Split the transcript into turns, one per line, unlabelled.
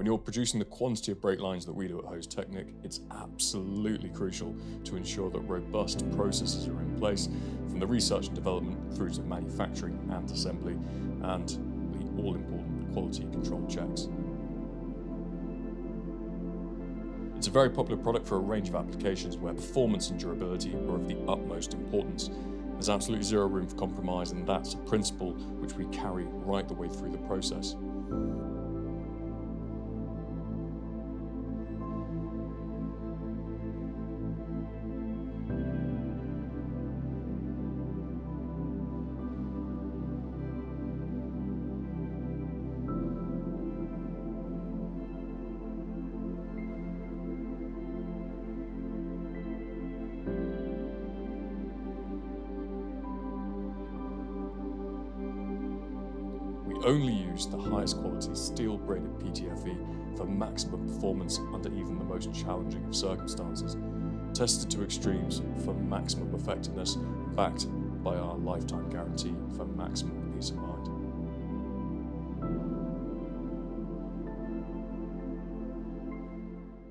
When you're producing the quantity of brake lines that we do at Hosetechnik, it's absolutely crucial to ensure that robust processes are in place, from the research and development through to manufacturing and assembly, and the all-important quality control checks. It's a very popular product for a range of applications where performance and durability are of the utmost importance. There's absolutely zero room for compromise, and that's a principle which we carry right the way through the process. We only use the highest quality steel-braided PTFE for maximum performance under even the most challenging of circumstances, tested to extremes for maximum effectiveness, backed by our lifetime guarantee for maximum peace of mind.